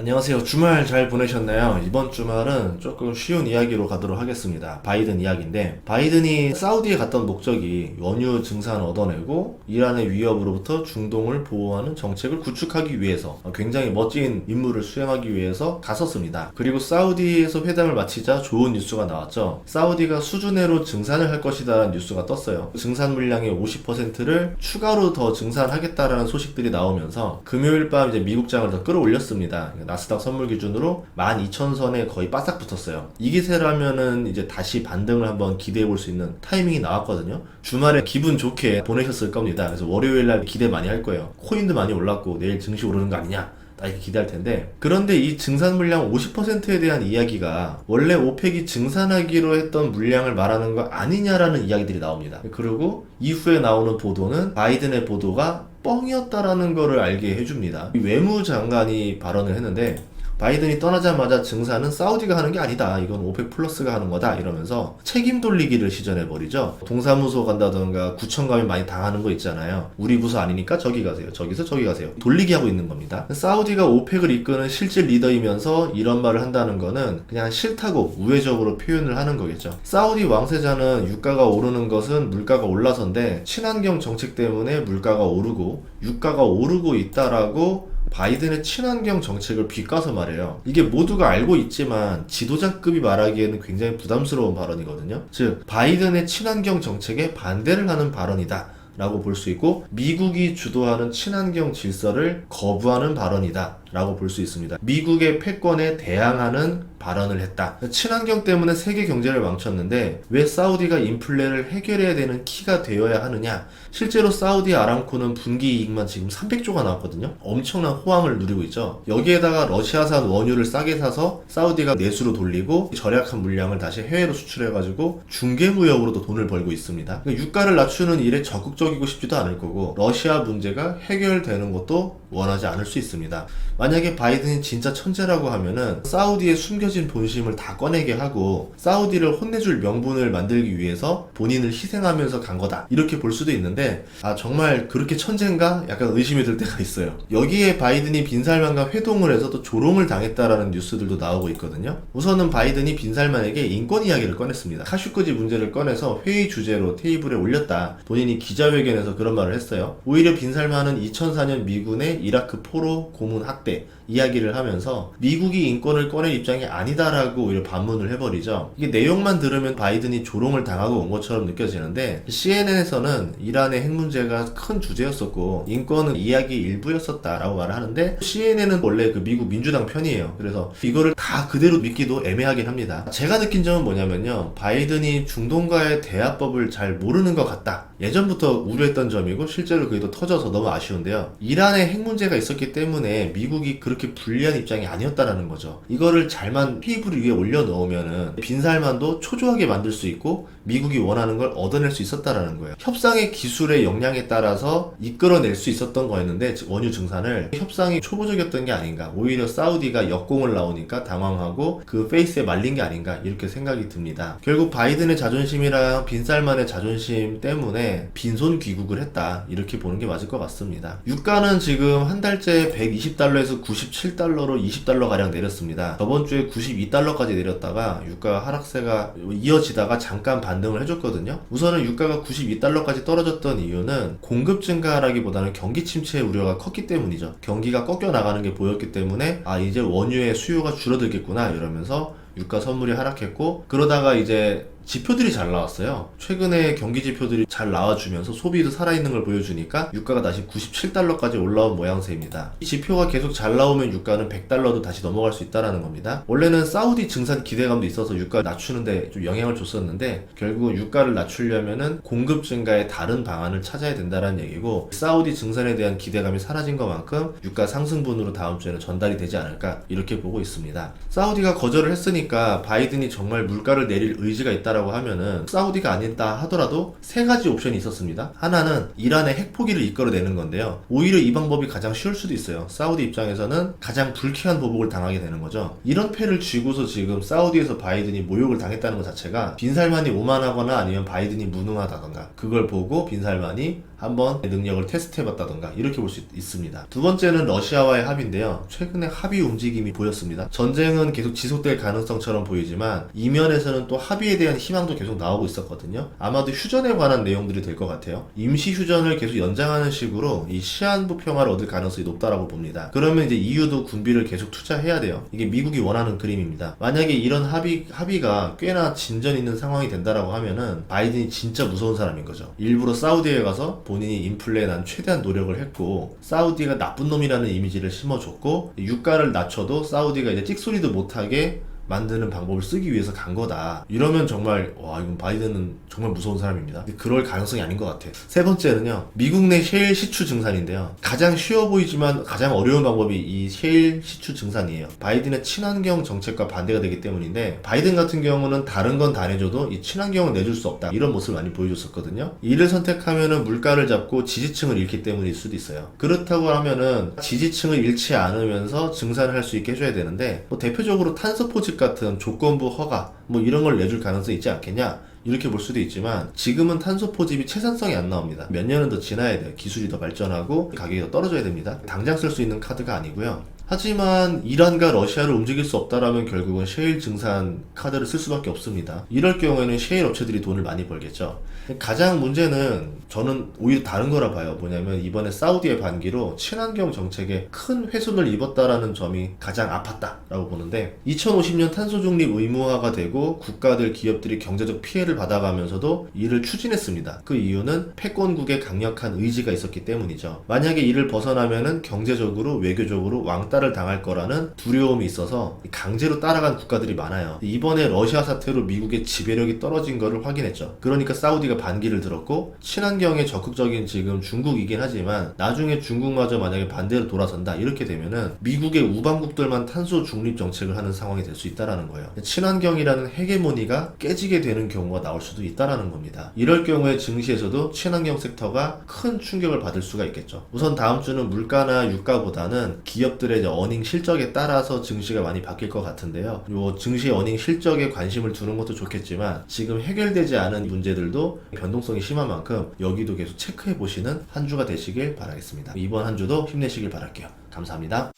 안녕하세요. 주말 잘 보내셨나요? 이번 주말은 조금 쉬운 이야기로 가도록 하겠습니다. 바이든 이야기인데, 바이든이 사우디에 갔던 목적이 원유 증산 얻어내고 이란의 위협으로부터 중동을 보호하는 정책을 구축하기 위해서 굉장히 멋진 임무를 수행하기 위해서 갔었습니다. 그리고 사우디에서 회담을 마치자 좋은 뉴스가 나왔죠. 사우디가 수주내로 증산을 할 것이다라는 뉴스가 떴어요. 증산 물량의 50%를 추가로 더 증산하겠다라는 소식들이 나오면서 금요일 밤 이제 미국장을 더 끌어올렸습니다. 나스닥 선물 기준으로 12,000선에 거의 바싹 붙었어요. 이 기세라면은 이제 다시 반등을 한번 기대해 볼 수 있는 타이밍이 나왔거든요. 주말에 기분 좋게 보내셨을 겁니다. 그래서 월요일날 기대 많이 할 거예요. 코인도 많이 올랐고 내일 증시 오르는 거 아니냐, 이렇게 기대할 텐데, 그런데 이 증산 물량 50%에 대한 이야기가 원래 오펙이 증산하기로 했던 물량을 말하는 거 아니냐라는 이야기들이 나옵니다. 그리고 이후에 나오는 보도는 바이든의 보도가 뻥이었다라는 거를 알게 해줍니다. 외무장관이 발언을 했는데, 바이든이 떠나자마자 증산은 사우디가 하는 게 아니다, 이건 오펙 플러스가 하는 거다 이러면서 책임 돌리기를 시전해버리죠. 동사무소 간다던가 구청 가면 많이 당하는 거 있잖아요. 우리 부서 아니니까 저기 가세요, 저기서 저기 가세요, 돌리기 하고 있는 겁니다. 사우디가 오펙을 이끄는 실질 리더이면서 이런 말을 한다는 거는 그냥 싫다고 우회적으로 표현을 하는 거겠죠. 사우디 왕세자는 유가가 오르는 것은 물가가 올라서인데 친환경 정책 때문에 물가가 오르고 유가가 오르고 있다라고 바이든의 친환경 정책을 비꼬아서 말해요. 이게 모두가 알고 있지만 지도자급이 말하기에는 굉장히 부담스러운 발언이거든요. 즉, 바이든의 친환경 정책에 반대를 하는 발언이다 라고 볼 수 있고, 미국이 주도하는 친환경 질서를 거부하는 발언이다 라고 볼 수 있습니다. 미국의 패권에 대항하는 발언을 했다. 친환경 때문에 세계 경제를 망쳤는데 왜 사우디가 인플레를 해결해야 되는 키가 되어야 하느냐. 실제로 사우디 아람코는 분기 이익만 지금 300조가 나왔거든요. 엄청난 호황을 누리고 있죠. 여기에다가 러시아산 원유를 싸게 사서 사우디가 내수로 돌리고 절약한 물량을 다시 해외로 수출해가지고 중개무역으로도 돈을 벌고 있습니다. 그러니까 유가를 낮추는 일에 적극적이고 싶지도 않을 거고, 러시아 문제가 해결되는 것도 원하지 않을 수 있습니다. 만약에 바이든이 진짜 천재라고 하면은 사우디의 숨겨진 본심을 다 꺼내게 하고 사우디를 혼내줄 명분을 만들기 위해서 본인을 희생하면서 간 거다, 이렇게 볼 수도 있는데, 정말 그렇게 천재인가? 약간 의심이 들 때가 있어요. 여기에 바이든이 빈살만과 회동을 해서 또 조롱을 당했다라는 뉴스들도 나오고 있거든요. 우선은 바이든이 빈살만에게 인권 이야기를 꺼냈습니다. 카슈크지 문제를 꺼내서 회의 주제로 테이블에 올렸다. 본인이 기자회견에서 그런 말을 했어요. 오히려 빈살만은 2004년 미군의 이라크 포로 고문 학대 이야기를 하면서 미국이 인권을 꺼낼 입장이 아니다라고 오히려 반문을 해버리죠. 이게 내용만 들으면 바이든이 조롱을 당하고 온 것처럼 느껴지는데, CNN에서는 이란의 핵 문제가 큰 주제였었고 인권은 이야기 일부였었다라고 말을 하는데, CNN은 원래 그 미국 민주당 편이에요. 그래서 이거를 다 그대로 믿기도 애매하긴 합니다. 제가 느낀 점은 뭐냐면요, 바이든이 중동과의 대화법을 잘 모르는 것 같다, 예전부터 우려했던 점이고 실제로 그게 또 터져서 너무 아쉬운데요. 이란의 핵 문제가 있었기 때문에 미국이 그렇게 불리한 입장이 아니었다라는 거죠. 이거를 잘만 테이블 위에 올려놓으면은 빈살만도 초조하게 만들 수 있고 미국이 원하는 걸 얻어낼 수 있었다라는 거예요. 협상의 기술의 역량에 따라서 이끌어낼 수 있었던 거였는데, 원유 증산을 협상이 초보적이었던 게 아닌가, 오히려 사우디가 역공을 나오니까 당황하고 그 페이스에 말린 게 아닌가, 이렇게 생각이 듭니다. 결국 바이든의 자존심이랑 빈살만의 자존심 때문에 빈손 귀국을 했다, 이렇게 보는 게 맞을 것 같습니다. 유가는 지금 한 달째 120달러에서 97달러로 20달러 가량 내렸습니다. 저번 주에 92달러까지 내렸다가 유가 하락세가 이어지다가 잠깐 반등을 해줬거든요. 우선은 유가가 92달러까지 떨어졌던 이유는 공급 증가라기보다는 경기 침체 우려가 컸기 때문이죠. 경기가 꺾여 나가는 게 보였기 때문에 이제 원유의 수요가 줄어들겠구나 이러면서 유가 선물이 하락했고, 그러다가 이제 지표들이 잘 나왔어요. 최근에 경기 지표들이 잘 나와주면서 소비도 살아있는 걸 보여주니까 유가가 다시 97달러까지 올라온 모양새입니다. 이 지표가 계속 잘 나오면 유가는 100달러도 다시 넘어갈 수 있다는 겁니다. 원래는 사우디 증산 기대감도 있어서 유가를 낮추는데 좀 영향을 줬었는데, 결국은 유가를 낮추려면은 공급 증가의 다른 방안을 찾아야 된다는 얘기고, 사우디 증산에 대한 기대감이 사라진 것만큼 유가 상승분으로 다음 주에는 전달이 되지 않을까, 이렇게 보고 있습니다. 사우디가 거절을 했으니까 바이든이 정말 물가를 내릴 의지가 있다 라고 하면은, 사우디가 아니다 하더라도 세 가지 옵션이 있었습니다. 하나는 이란의 핵포기를 이끌어내는 건데요. 오히려 이 방법이 가장 쉬울 수도 있어요. 사우디 입장에서는 가장 불쾌한 보복을 당하게 되는 거죠. 이런 패를 쥐고서 지금 사우디에서 바이든이 모욕을 당했다는 것 자체가 빈살만이 오만하거나 아니면 바이든이 무능하다던가, 그걸 보고 빈살만이 한번 능력을 테스트해봤다던가 이렇게 볼 수 있습니다. 두 번째는 러시아와의 합의인데요. 최근에 합의 움직임이 보였습니다. 전쟁은 계속 지속될 가능성처럼 보이지만 이면에서는 또 합의에 대한 희망도 계속 나오고 있었거든요. 아마도 휴전에 관한 내용들이 될 것 같아요. 임시 휴전을 계속 연장하는 식으로 이 시한부 평화를 얻을 가능성이 높다라고 봅니다. 그러면 이제 EU도 군비를 계속 투자해야 돼요. 이게 미국이 원하는 그림입니다. 만약에 이런 합의가 꽤나 진전 있는 상황이 된다라고 하면은 바이든이 진짜 무서운 사람인 거죠. 일부러 사우디에 가서 본인이 인플레에 난 최대한 노력을 했고 사우디가 나쁜 놈이라는 이미지를 심어줬고 유가를 낮춰도 사우디가 이제 찍소리도 못하게 만드는 방법을 쓰기 위해서 간 거다. 이러면 정말 이건 바이든은 정말 무서운 사람입니다. 근데 그럴 가능성이 아닌 것 같아. 세 번째는요. 미국 내 셰일 시추 증산인데요. 가장 쉬워 보이지만 가장 어려운 방법이 이 셰일 시추 증산이에요. 바이든의 친환경 정책과 반대가 되기 때문인데 바이든 같은 경우는 다른 건 다 내줘도 이 친환경은 내줄 수 없다. 이런 모습을 많이 보여줬었거든요. 이를 선택하면은 물가를 잡고 지지층을 잃기 때문일 수도 있어요. 그렇다고 하면은 지지층을 잃지 않으면서 증산을 할 수 있게 해줘야 되는데 대표적으로 탄소 포집 같은 조건부 허가 이런 걸 내줄 가능성이 있지 않겠냐 이렇게 볼 수도 있지만 지금은 탄소 포집이 채산성이 안 나옵니다. 몇 년은 더 지나야 돼요. 기술이 더 발전하고 가격이 더 떨어져야 됩니다. 당장 쓸 수 있는 카드가 아니고요. 하지만 이란과 러시아를 움직일 수 없다라면 결국은 셰일 증산 카드를 쓸 수밖에 없습니다. 이럴 경우에는 셰일 업체들이 돈을 많이 벌겠죠. 가장 문제는 저는 오히려 다른 거라 봐요. 뭐냐면 이번에 사우디의 반기로 친환경 정책에 큰 훼손을 입었다라는 점이 가장 아팠다라고 보는데 2050년 탄소 중립 의무화가 되고 국가들 기업들이 경제적 피해를 받아가면서도 이를 추진했습니다. 그 이유는 패권국의 강력한 의지가 있었기 때문이죠. 만약에 이를 벗어나면은 경제적으로 외교적으로 왕따를 당할 거라는 두려움이 있어서 강제로 따라간 국가들이 많아요. 이번에 러시아 사태로 미국의 지배력이 떨어진 거를 확인했죠. 그러니까 사우디가 반기를 들었고 친환경에 적극적인 지금 중국이긴 하지만 나중에 중국마저 만약에 반대로 돌아선다 이렇게 되면은 미국의 우방국들만 탄소 중립 정책을 하는 상황이 될 수 있다라는 거예요. 친환경이라는 헤게모니가 깨지게 되는 경우가 나올 수도 있다라는 겁니다. 이럴 경우에 증시에서도 친환경 섹터가 큰 충격을 받을 수가 있겠죠. 우선 다음 주는 물가나 유가보다는 기업들의 이제 어닝 실적에 따라서 증시가 많이 바뀔 것 같은데요. 요 증시 어닝 실적에 관심을 두는 것도 좋겠지만 지금 해결되지 않은 문제들도 변동성이 심한 만큼 여기도 계속 체크해 보시는 한 주가 되시길 바라겠습니다. 이번 한 주도 힘내시길 바랄게요. 감사합니다.